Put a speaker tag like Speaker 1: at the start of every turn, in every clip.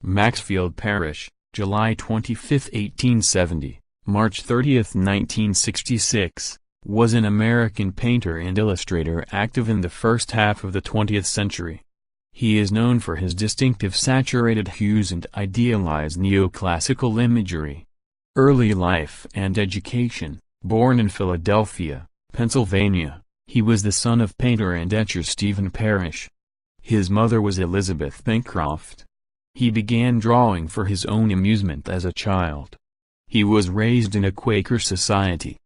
Speaker 1: Maxfield Parrish, July 25, 1870, March 30, 1966, was an American painter and illustrator active in the first half of the 20th century. He is known for his distinctive saturated hues and idealized neoclassical imagery. Early life and education. Born in Philadelphia, Pennsylvania, he was the son of painter and etcher Stephen Parrish. His mother was Elizabeth Bancroft. He began drawing for his own amusement as a child. He was raised in a Quaker society.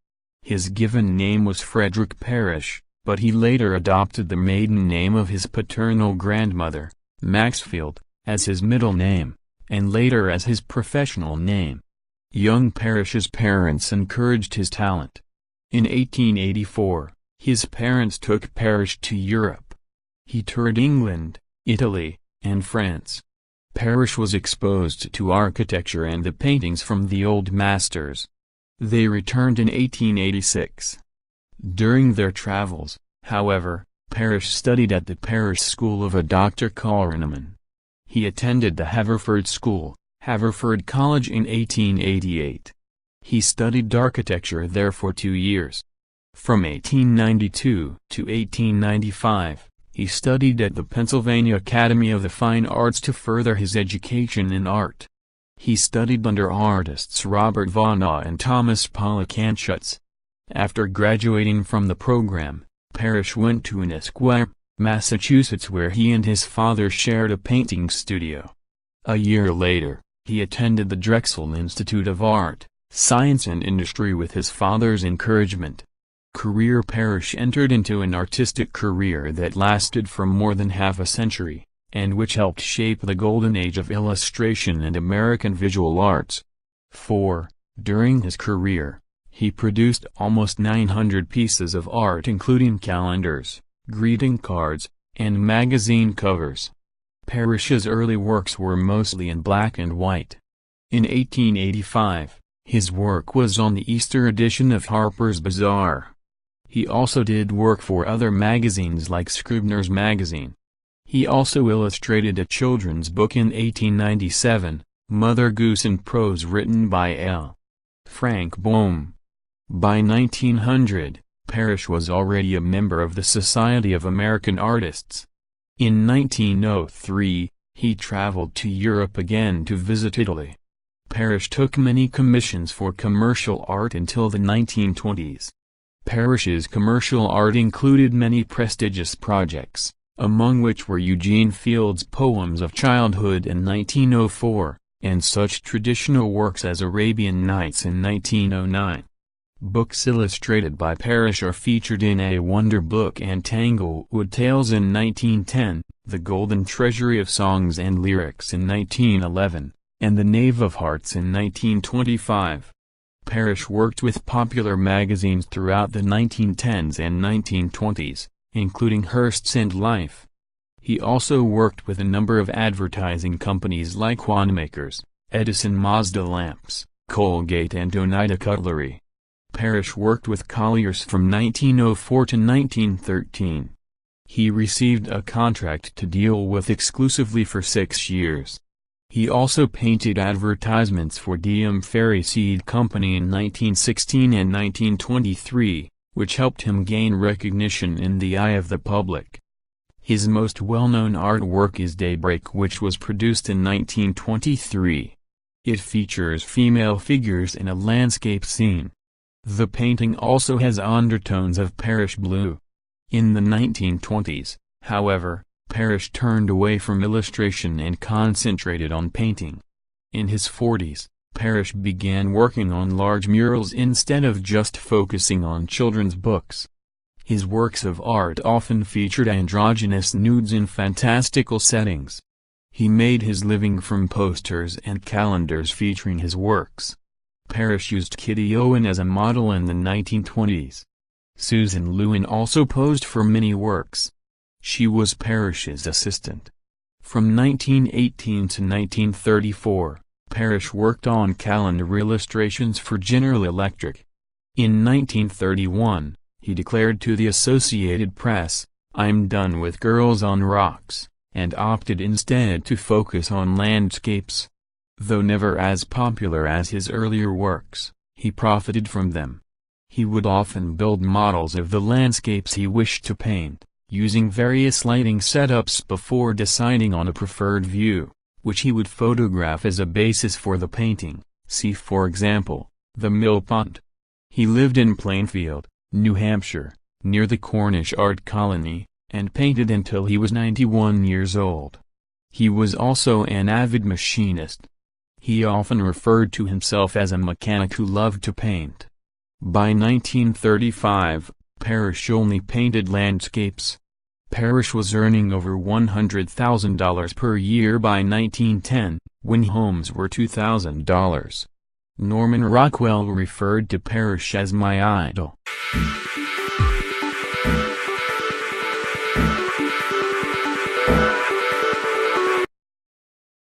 Speaker 1: His given name was Frederick Parrish, but he later adopted the maiden name of his paternal grandmother, Maxfield, as his middle name, and later as his professional name. Young Parrish's parents encouraged his talent. In 1884, his parents took Parrish to Europe. He toured England, Italy, and France. Parrish was exposed to architecture and the paintings from the old masters. They returned in 1886. During their travels, however, Parrish studied at the Parrish School of a Dr. Kahneman. He attended the Haverford School, Haverford College in 1888. He studied architecture there for 2 years. From 1892 to 1895, he studied at the Pennsylvania Academy of the Fine Arts to further his education in art. He studied under artists Robert Vaughan and Thomas Pollock Anschutz. After graduating from the program, Parrish went to Esquire, Massachusetts, where he and his father shared a painting studio. A year later, he attended the Drexel Institute of Art, Science and Industry with his father's encouragement. Parrish entered into an artistic career that lasted for more than half a century, and which helped shape the golden age of illustration and American visual arts. During his career, he produced almost 900 pieces of art including calendars, greeting cards, and magazine covers. Parrish's early works were mostly in black and white. In 1885, his work was on the Easter edition of Harper's Bazaar. He also did work for other magazines like Scribner's Magazine. He also illustrated a children's book in 1897, Mother Goose in Prose, written by L. Frank Boehm. By 1900, Parrish was already a member of the Society of American Artists. In 1903, he traveled to Europe again to visit Italy. Parrish took many commissions for commercial art until the 1920s. Parrish's commercial art included many prestigious projects, among which were Eugene Field's Poems of Childhood in 1904, and such traditional works as Arabian Nights in 1909. Books illustrated by Parrish are featured in A Wonder Book and Tanglewood Tales in 1910, The Golden Treasury of Songs and Lyrics in 1911, and The Knave of Hearts in 1925. Parrish worked with popular magazines throughout the 1910s and 1920s, including Hearst and Life. He also worked with a number of advertising companies like Wanmakers, Edison Mazda Lamps, Colgate and Oneida Cutlery. Parrish worked with Colliers from 1904 to 1913. He received a contract to deal with exclusively for 6 years. He also painted advertisements for DM Ferry Seed Company in 1916 and 1923, which helped him gain recognition in the eye of the public. His most well-known artwork is Daybreak, which was produced in 1923. It features female figures in a landscape scene. The painting also has undertones of Parrish blue. In the 1920s, however, Parrish turned away from illustration and concentrated on painting. In his 40s, Parrish began working on large murals instead of just focusing on children's books. His works of art often featured androgynous nudes in fantastical settings. He made his living from posters and calendars featuring his works. Parrish used Kitty Owen as a model in the 1920s. Susan Lewin also posed for many works. She was Parrish's assistant. From 1918 to 1934, Parrish worked on calendar illustrations for General Electric. In 1931, He declared to the Associated Press, "I'm done with girls on rocks," and opted instead to focus on landscapes. Though never as popular as his earlier works, he profited from them. He would often build models of the landscapes he wished to paint, using various lighting setups before deciding on a preferred view, which he would photograph as a basis for the painting. See for example, the Mill Pond. He lived in Plainfield, New Hampshire, near the Cornish art colony, and painted until he was 91 years old. He was also an avid machinist. He often referred to himself as a mechanic who loved to paint. By 1935, Parrish only painted landscapes. Parrish was earning over $100,000 per year by 1910, when homes were $2,000. Norman Rockwell referred to Parrish as "my idol."